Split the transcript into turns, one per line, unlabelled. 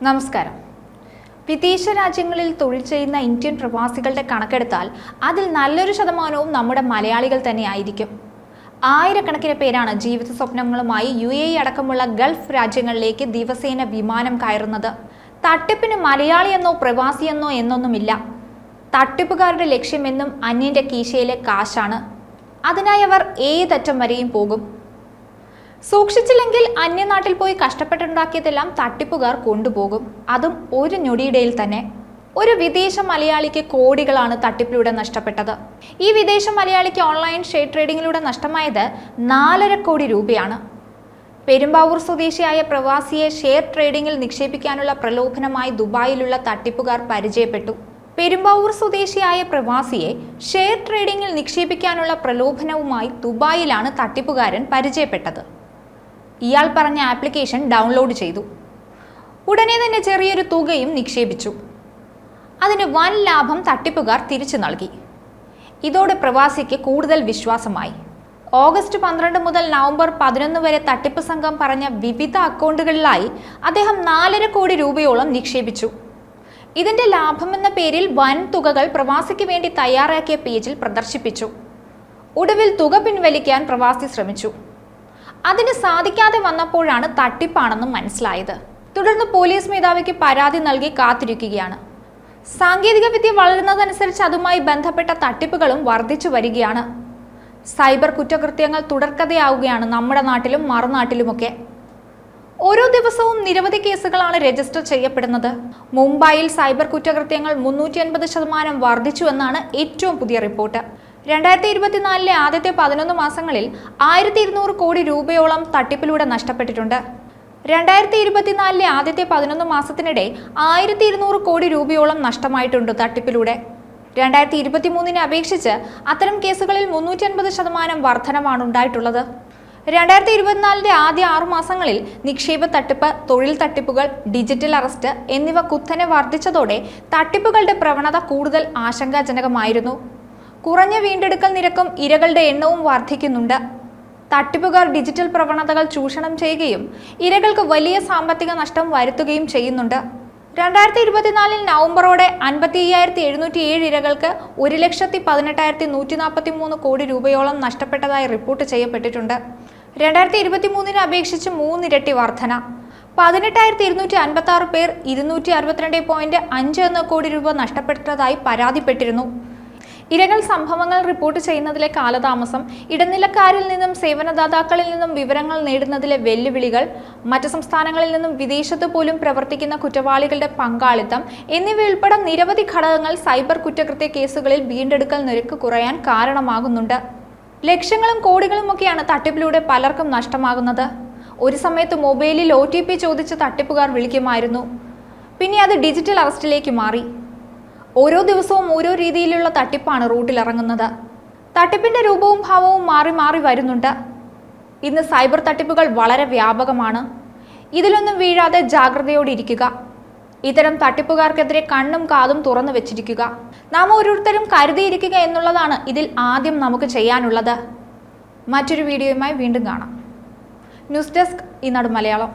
നമസ്കാരം. വിദേശ രാജ്യങ്ങളിൽ തൊഴിൽ ചെയ്യുന്ന ഇന്ത്യൻ പ്രവാസികളുടെ കണക്കെടുത്താൽ അതിൽ നല്ലൊരു ശതമാനവും നമ്മുടെ മലയാളികൾ തന്നെയായിരിക്കും. ആയിരക്കണക്കിന് പേരാണ് ജീവിത സ്വപ്നങ്ങളുമായി UAE അടക്കമുള്ള ഗൾഫ് രാജ്യങ്ങളിലേക്ക് ദിവസേന വിമാനം കയറുന്നത്. തട്ടിപ്പിന് മലയാളിയെന്നോ പ്രവാസിയെന്നോ എന്നൊന്നുമില്ല. തട്ടിപ്പുകാരുടെ ലക്ഷ്യമെന്നും അന്യന്റെ കീശയിലെ കാശാണ്. അതിനായി അവർ ഏതറ്റം വരെയും പോകും. സൂക്ഷിച്ചില്ലെങ്കിൽ അന്യനാട്ടിൽ പോയി കഷ്ടപ്പെട്ടുണ്ടാക്കിയതെല്ലാം തട്ടിപ്പുകാർ കൊണ്ടുപോകും. അതും ഒരു ഞൊടിയിടയിൽ തന്നെ. ഒരു വിദേശ മലയാളിക്ക് കോടികളാണ് തട്ടിപ്പിലൂടെ നഷ്ടപ്പെട്ടത്. ഈ വിദേശ മലയാളിക്ക് ഓൺലൈൻ ഷെയർ ട്രേഡിങ്ങിലൂടെ നഷ്ടമായത് 4.5 കോടി രൂപയാണ്. പെരുമ്പാവൂർ സ്വദേശിയായ പ്രവാസിയെ ഷെയർ ട്രേഡിങ്ങിൽ നിക്ഷേപിക്കാനുള്ള പ്രലോഭനമായി ദുബായിലുള്ള തട്ടിപ്പുകാർ പരിചയപ്പെട്ടു. പെരുമ്പാവൂർ സ്വദേശിയായ പ്രവാസിയെ ഷെയർ ട്രേഡിങ്ങിൽ നിക്ഷേപിക്കാനുള്ള പ്രലോഭനവുമായി ദുബായിലാണ് തട്ടിപ്പുകാരൻ പരിചയപ്പെട്ടത്. ഇയാൾ പറഞ്ഞ ആപ്ലിക്കേഷൻ ഡൗൺലോഡ് ചെയ്തു. ഉടനെ തന്നെ ചെറിയൊരു തുകയും നിക്ഷേപിച്ചു. അതിന് വൻ ലാഭം തട്ടിപ്പുകാർ തിരിച്ചു നൽകി. ഇതോടെ പ്രവാസിക്ക് കൂടുതൽ വിശ്വാസമായി. ഓഗസ്റ്റ് 12 മുതൽ നവംബർ 11 വരെ തട്ടിപ്പ് സംഘം പറഞ്ഞ വിവിധ അക്കൗണ്ടുകളിലായി അദ്ദേഹം 4.5 കോടി രൂപയോളം നിക്ഷേപിച്ചു. ഇതിന്റെ ലാഭമെന്ന പേരിൽ വൻ തുകകൾ പ്രവാസിക്ക് വേണ്ടി തയ്യാറാക്കിയ പേജിൽ പ്രദർശിപ്പിച്ചു. ഒടുവിൽ തുക പിൻവലിക്കാൻ പ്രവാസി ശ്രമിച്ചു. അതിന് സാധിക്കാതെ വന്നപ്പോഴാണ് തട്ടിപ്പാണെന്ന് മനസ്സിലായത്. തുടർന്ന് പോലീസ് മേധാവിക്ക് പരാതി നൽകി കാത്തിരിക്കുകയാണ്. സാങ്കേതിക വിദ്യ വളരുന്നതനുസരിച്ച് അതുമായി ബന്ധപ്പെട്ട തട്ടിപ്പുകളും വർദ്ധിച്ചു വരികയാണ്. സൈബർ കുറ്റകൃത്യങ്ങൾ തുടർക്കഥയാവുകയാണ് നമ്മുടെ നാട്ടിലും മറുനാട്ടിലുമൊക്കെ. ഓരോ ദിവസവും നിരവധി കേസുകളാണ് രജിസ്റ്റർ ചെയ്യപ്പെടുന്നത്. മുംബൈയിൽ സൈബർ കുറ്റകൃത്യങ്ങൾ 350% വർദ്ധിച്ചുവെന്നാണ് ഏറ്റവും പുതിയ റിപ്പോർട്ട്. 2024 ആദ്യത്തെ 11 മാസങ്ങളിൽ 1200 കോടി രൂപയോളം തട്ടിപ്പിലൂടെ നഷ്ടപ്പെട്ടിട്ടുണ്ട്. 2024 ആദ്യത്തെ 11 മാസത്തിനിടെ 1200 കോടി രൂപയോളം നഷ്ടമായിട്ടുണ്ട് തട്ടിപ്പിലൂടെ. 2023 അപേക്ഷിച്ച് അത്തരം കേസുകളിൽ 350% വർധനമാണ് ഉണ്ടായിട്ടുള്ളത്. 2024 ആദ്യ 6 മാസങ്ങളിൽ നിക്ഷേപ തട്ടിപ്പ്, തൊഴിൽ തട്ടിപ്പുകൾ, ഡിജിറ്റൽ അറസ്റ്റ് എന്നിവ കുത്തനെ വർദ്ധിച്ചതോടെ തട്ടിപ്പുകളുടെ പ്രവണത കൂടുതൽ ആശങ്കാജനകമായിരുന്നു. കുറഞ്ഞ വീണ്ടെടുക്കൽ നിരക്കും ഇരകളുടെ എണ്ണവും വർദ്ധിക്കുന്നുണ്ട്. തട്ടിപ്പുകാർ ഡിജിറ്റൽ പ്രവണതകൾ ചൂഷണം ചെയ്യുകയും ഇരകൾക്ക് വലിയ സാമ്പത്തിക നഷ്ടം വരുത്തുകയും ചെയ്യുന്നുണ്ട്. 2024 നവംബറോടെ 55,707 ഇരകൾക്ക് 1,18,143 കോടി രൂപയോളം നഷ്ടപ്പെട്ടതായി റിപ്പോർട്ട് ചെയ്യപ്പെട്ടിട്ടുണ്ട്. 2023 അപേക്ഷിച്ച് 3 ഇരട്ടി വർധന. 18,256 പേർ 262.51 കോടി രൂപ നഷ്ടപ്പെട്ടതായി പരാതിപ്പെട്ടിരുന്നു. ഇരകൾ സംഭവങ്ങൾ റിപ്പോർട്ട് ചെയ്യുന്നതിലെ കാലതാമസം, ഇടനിലക്കാരിൽ നിന്നും സേവനദാതാക്കളിൽ നിന്നും വിവരങ്ങൾ നേടുന്നതിലെ വെല്ലുവിളികൾ, മറ്റ് സംസ്ഥാനങ്ങളിൽ നിന്നും വിദേശത്ത് പോലും പ്രവർത്തിക്കുന്ന കുറ്റവാളികളുടെ പങ്കാളിത്തം എന്നിവയുൾപ്പെടെ നിരവധി ഘടകങ്ങൾ സൈബർ കുറ്റകൃത്യ കേസുകളിൽ വീണ്ടെടുക്കൽ നിരക്ക് കുറയാൻ കാരണമാകുന്നുണ്ട്. ലക്ഷങ്ങളും കോടികളുമൊക്കെയാണ് തട്ടിപ്പിലൂടെ പലർക്കും നഷ്ടമാകുന്നത്. ഒരു സമയത്ത് മൊബൈലിൽ OTP ചോദിച്ച് തട്ടിപ്പുകാർ വിളിക്കുമായിരുന്നു. പിന്നെ അത് ഡിജിറ്റൽ അറസ്റ്റിലേക്ക് മാറി. ഓരോ ദിവസവും ഓരോ രീതിയിലുള്ള തട്ടിപ്പാണ് റൂട്ടിലിറങ്ങുന്നത്. തട്ടിപ്പിന്റെ രൂപവും ഭാവവും മാറി മാറി വരുന്നുണ്ട്. ഇന്ന് സൈബർ തട്ടിപ്പുകൾ വളരെ വ്യാപകമാണ്. ഇതിലൊന്നും വീഴാതെ ജാഗ്രതയോടെ ഇരിക്കുക. ഇത്തരം തട്ടിപ്പുകാർക്കെതിരെ കണ്ണും കാതും തുറന്നു വെച്ചിരിക്കുക. നാം ഓരോരുത്തരും കരുതിയിരിക്കുക എന്നുള്ളതാണ് ഇതിൽ ആദ്യം നമുക്ക് ചെയ്യാനുള്ളത്. മറ്റൊരു വീഡിയോയുമായി വീണ്ടും കാണാം. ന്യൂസ് ഡെസ്ക് ഈനാട് മലയാളം.